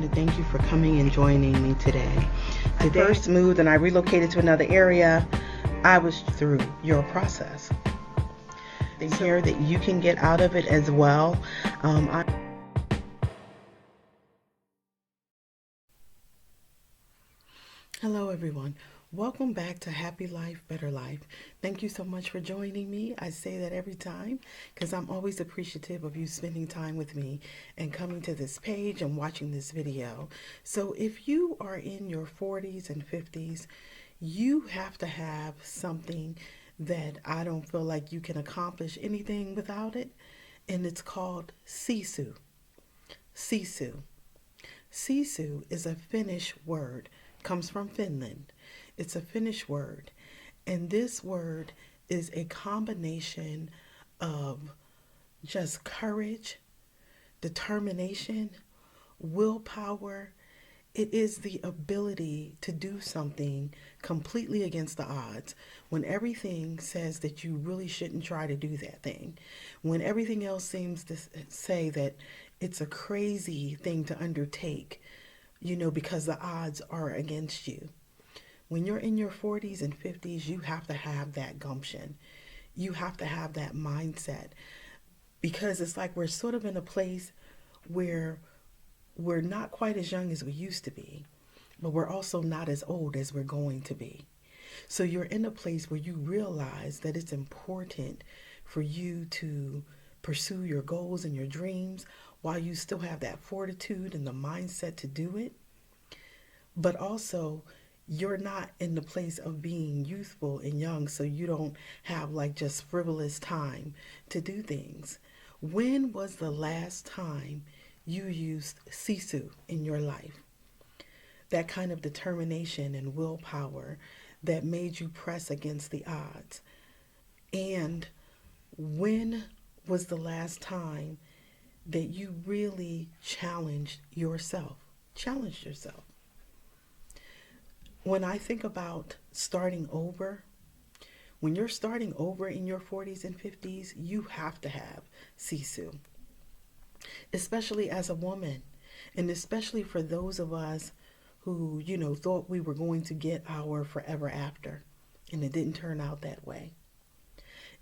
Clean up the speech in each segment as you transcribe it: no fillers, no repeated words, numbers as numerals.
to thank you for coming and joining me today. I first moved and I relocated to another area. I was through your process. The here that you can get out of it as well. Hello everyone. Welcome back to Happy Life, Better Life. Thank you so much for joining me. I say that every time because I'm always appreciative of you spending time with me and coming to this page and watching this video. So if you are in your 40s and 50s, you have to have something that I don't feel like you can accomplish anything without it, and it's called Sisu. Sisu. Sisu is a Finnish word, comes from Finland. It's a Finnish word, and this word is a combination of just courage, determination, willpower. It is the ability to do something completely against the odds when everything says that you really shouldn't try to do that thing, when everything else seems to say that it's a crazy thing to undertake, because the odds are against you. When you're in your 40s and 50s, you have to have that gumption. You have to have that mindset, because it's like we're sort of in a place where we're not quite as young as we used to be, but we're also not as old as we're going to be. So you're in a place where you realize that it's important for you to pursue your goals and your dreams while you still have that fortitude and the mindset to do it. But also, you're not in the place of being youthful and young, so you don't have like just frivolous time to do things. When was the last time you used Sisu in your life? That kind of determination and willpower that made you press against the odds. And when was the last time that you really challenged yourself? Challenged yourself. When I think about starting over, when you're starting over in your 40s and 50s, you have to have Sisu. Especially as a woman, and especially for those of us who, thought we were going to get our forever after, and it didn't turn out that way.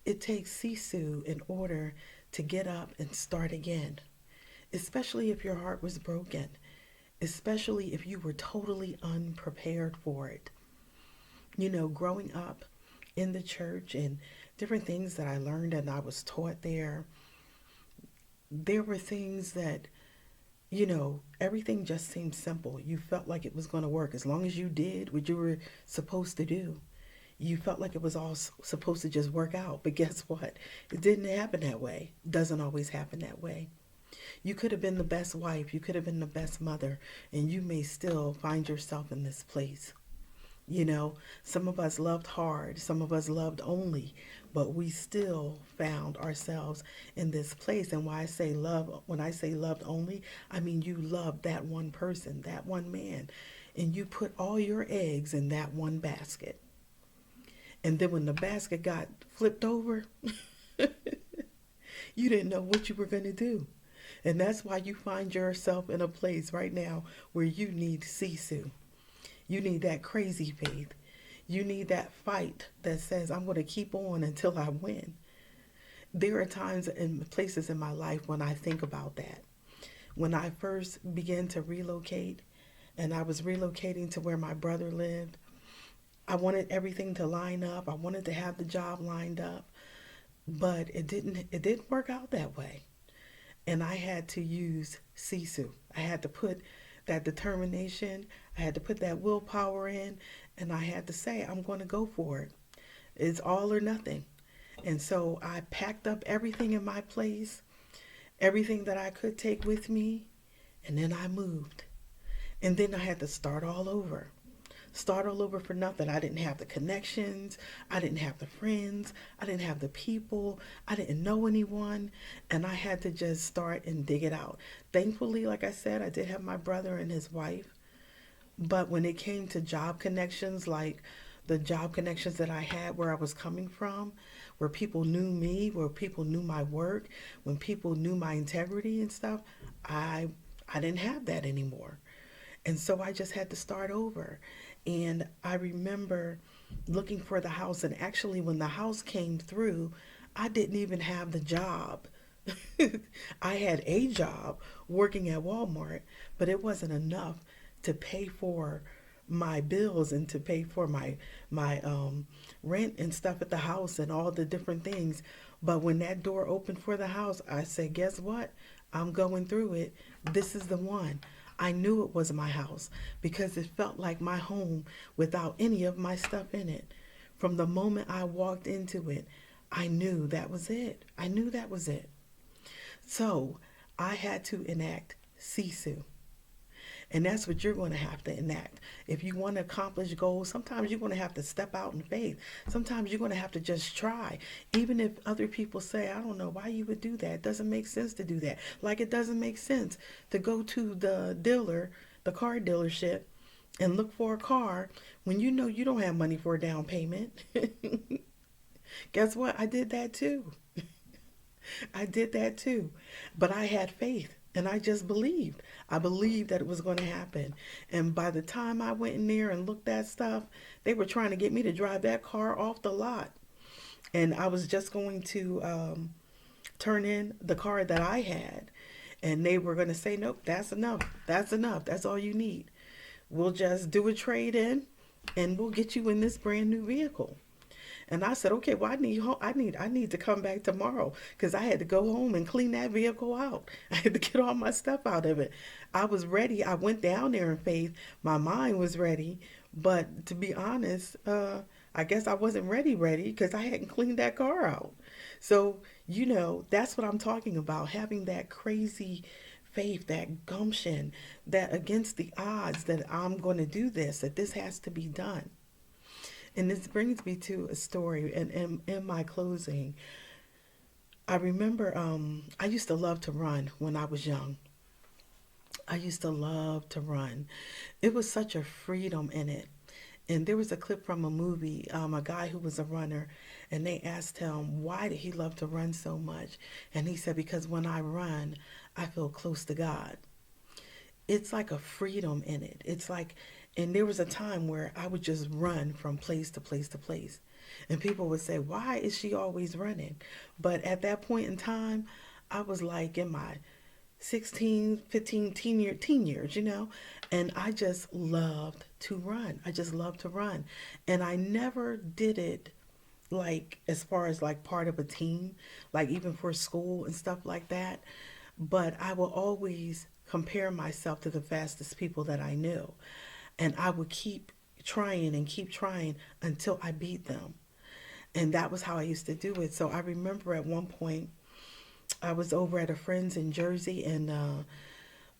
It takes Sisu in order to get up and start again, especially if your heart was broken, especially if you were totally unprepared for it. Growing up in the church and different things that I learned and I was taught there were things that, everything just seemed simple. You felt like it was going to work as long as you did what you were supposed to do. You felt like it was all supposed to just work out. But guess what? It didn't happen that way. It doesn't always happen that way. You could have been the best wife, you could have been the best mother, and you may still find yourself in this place. Some of us loved hard, some of us loved only, but we still found ourselves in this place. And why I say love, when I say loved only, I mean you loved that one person, that one man, and you put all your eggs in that one basket. And then when the basket got flipped over, you didn't know what you were going to do. And that's why you find yourself in a place right now where you need Sisu. You need that crazy faith. You need that fight that says, I'm going to keep on until I win. There are times and places in my life when I think about that. When I first began to relocate, and I was relocating to where my brother lived, I wanted everything to line up. I wanted to have the job lined up, but it didn't work out that way. And I had to use Sisu. I had to put that determination, I had to put that willpower in, and I had to say, I'm going to go for it. It's all or nothing. And so I packed up everything in my place, everything that I could take with me, and then I moved. And then I had to start all over. Start all over for nothing. I didn't have the connections. I didn't have the friends. I didn't have the people. I didn't know anyone. And I had to just start and dig it out. Thankfully, like I said, I did have my brother and his wife. But when it came to job connections, like the job connections that I had where I was coming from, where people knew me, where people knew my work, when people knew my integrity and stuff, I didn't have that anymore. And so I just had to start over. And I remember looking for the house. And actually, when the house came through, I didn't even have the job. I had a job working at Walmart, but it wasn't enough to pay for my bills and to pay for my rent and stuff at the house and all the different things. But when that door opened for the house, I said, guess what? I'm going through it. This is the one. I knew it was my house because it felt like my home without any of my stuff in it. From the moment I walked into it, I knew that was it. I knew that was it. So I had to enact Sisu. And that's what you're going to have to enact. If you want to accomplish goals, sometimes you're going to have to step out in faith. Sometimes you're going to have to just try. Even if other people say, I don't know why you would do that. It doesn't make sense to do that. Like it doesn't make sense to go to the dealer, the car dealership, and look for a car when you know you don't have money for a down payment. Guess what? I did that too. I did that too. But I had faith and I just believed. I believed that it was going to happen. And by the time I went in there and looked at stuff, they were trying to get me to drive that car off the lot. And I was just going to turn in the car that I had. And they were going to say, nope, that's enough. That's enough. That's all you need. We'll just do a trade in and we'll get you in this brand new vehicle. And I said, okay, well, I need to come back tomorrow because I had to go home and clean that vehicle out. I had to get all my stuff out of it. I was ready. I went down there in faith. My mind was ready. But to be honest, I guess I wasn't ready because I hadn't cleaned that car out. So, that's what I'm talking about, having that crazy faith, that gumption, that against the odds that I'm going to do this, that this has to be done. And this brings me to a story. And in my closing, I remember I used to love to run when I was young. I used to love to run. It was such a freedom in it. And there was a clip from a movie, a guy who was a runner, and they asked him, why did he love to run so much? And he said, because when I run, I feel close to God. It's like a freedom in it. It's like, and there was a time where I would just run from place to place to place. And people would say, why is she always running? But at that point in time, I was like in my 16, 15, teen years, and I just loved to run. I just loved to run. And I never did it like as far as like part of a team, like even for school and stuff like that. But I will always compare myself to the fastest people that I knew. And I would keep trying until I beat them. And that was how I used to do it. So I remember at one point, I was over at a friend's in Jersey, and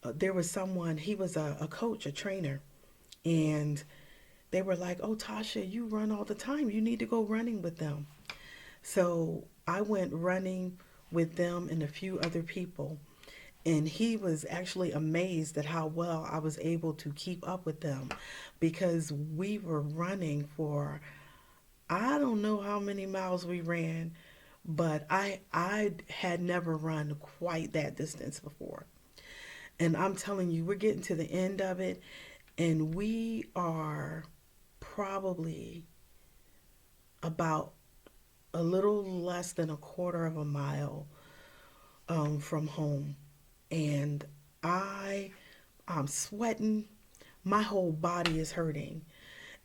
there was someone, he was a coach, a trainer. And they were like, oh, Tasha, you run all the time. You need to go running with them. So I went running with them and a few other people. And he was actually amazed at how well I was able to keep up with them because we were running for, I don't know how many miles we ran, but I had never run quite that distance before. And I'm telling you, we're getting to the end of it, and we are probably about a little less than a quarter of a mile from home. And I'm sweating. My whole body is hurting.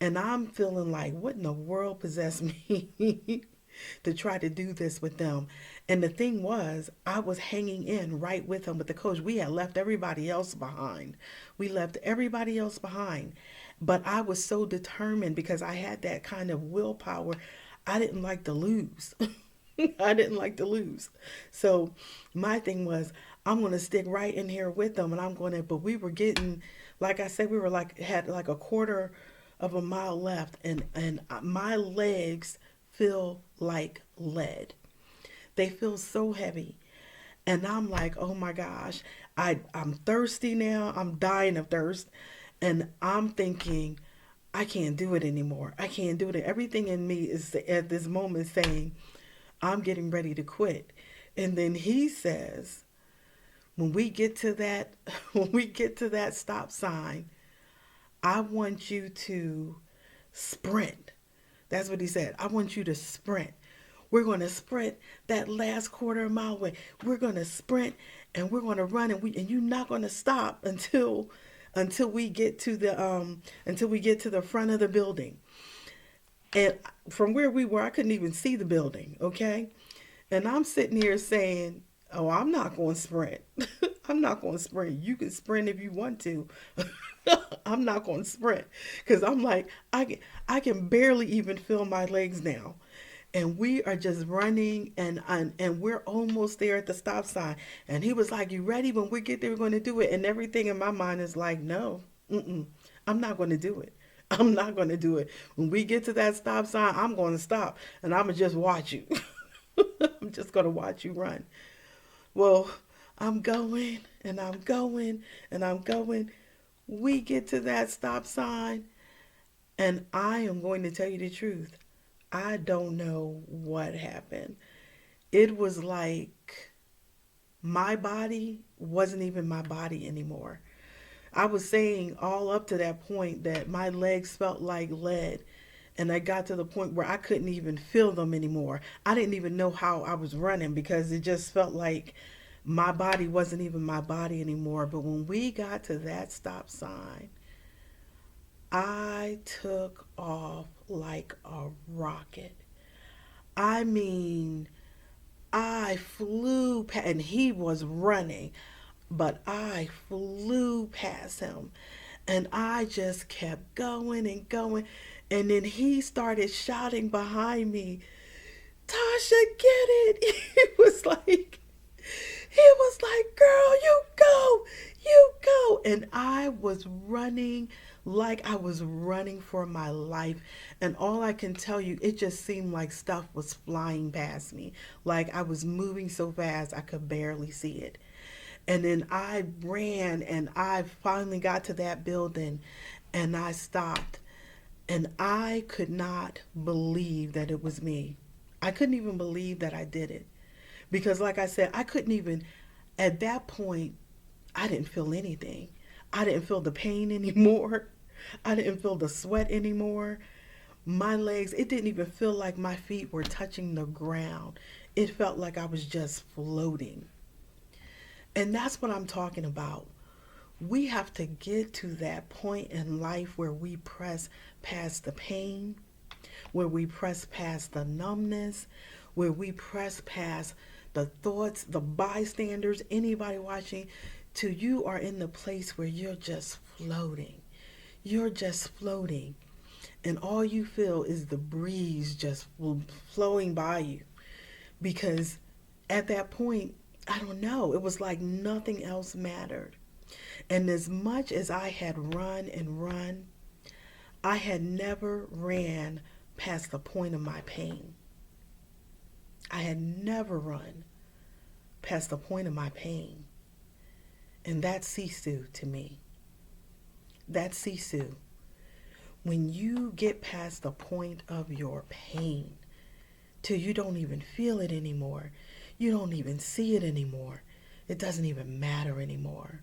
And I'm feeling like, what in the world possessed me to try to do this with them? And the thing was, I was hanging in right with them with the coach. We had left everybody else behind. But I was so determined because I had that kind of willpower. I didn't like to lose. So my thing was, I'm going to stick right in here with them, and but we were getting, like I said, we were had like a quarter of a mile left, and my legs feel like lead. They feel so heavy. And I'm like, oh my gosh, I'm thirsty now. I'm dying of thirst. And I'm thinking, I can't do it anymore. I can't do it. Everything in me is at this moment saying, I'm getting ready to quit. And then he says, when we get to that stop sign, I want you to sprint. That's what he said. I want you to sprint. We're going to sprint that last quarter of a mile away. We're going to sprint and we're going to run and you're not going to stop until we get to the front of the building. And from where we were, I couldn't even see the building, okay? And I'm sitting here saying, "Oh, I'm not going to sprint. I'm not going to sprint. You can sprint if you want to. I'm not going to sprint because I'm like I can barely even feel my legs now." And we are just running and we're almost there at the stop sign. And he was like, "You ready? When we get there, we're going to do it." And everything in my mind is like, "No, I'm not going to do it. I'm not going to do it. When we get to that stop sign, I'm going to stop and I'm going to just watch you." I'm just going to watch you run. Well, I'm going and I'm going and I'm going. We get to that stop sign, and I am going to tell you the truth. I don't know what happened. It was like my body wasn't even my body anymore. I was saying all up to that point that my legs felt like lead. And I got to the point where I couldn't even feel them anymore. I didn't even know how I was running because it just felt like my body wasn't even my body anymore. But when we got to that stop sign, I took off like a rocket. I mean, I flew past, and he was running, but I flew past him. And I just kept going and going. And then he started shouting behind me, "Tasha, get it." He was like, "Girl, you go, you go." And I was running like I was running for my life. And all I can tell you, it just seemed like stuff was flying past me. Like I was moving so fast, I could barely see it. And then I ran and I finally got to that building and I stopped. And I could not believe that it was me. I couldn't even believe that I did it. Because, like I said, I couldn't even, at that point, I didn't feel anything. I didn't feel the pain anymore. I didn't feel the sweat anymore. My legs, it didn't even feel like my feet were touching the ground. It felt like I was just floating. And that's what I'm talking about. We have to get to that point in life where we press past the pain, where we press past the numbness, where we press past the thoughts, the bystanders, anybody watching, till you are in the place where you're just floating. You're just floating. And all you feel is the breeze just flowing by you. Because at that point, I don't know, it was like nothing else mattered. And as much as I had run and run, I had never ran past the point of my pain. I had never run past the point of my pain. And that's Sisu to me. That's Sisu. When you get past the point of your pain, till you don't even feel it anymore, you don't even see it anymore, it doesn't even matter anymore.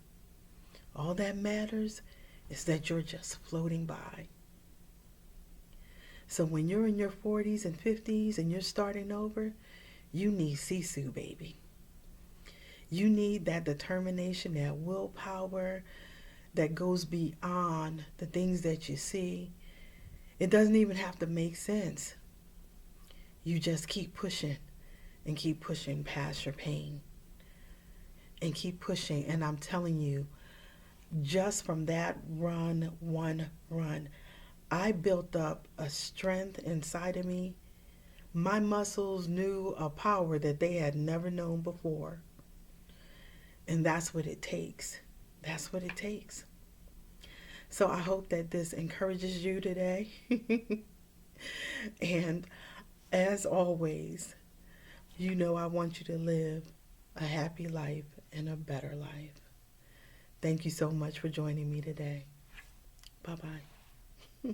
All that matters is that you're just floating by. So when you're in your 40s and 50s and you're starting over, you need Sisu, baby. You need that determination, that willpower that goes beyond the things that you see. It doesn't even have to make sense. You just keep pushing and keep pushing past your pain and keep pushing. And I'm telling you, just from that one run, I built up a strength inside of me. My muscles knew a power that they had never known before. And that's what it takes. That's what it takes. So I hope that this encourages you today. And as always, you know I want you to live a happy life and a better life. Thank you so much for joining me today. Bye-bye.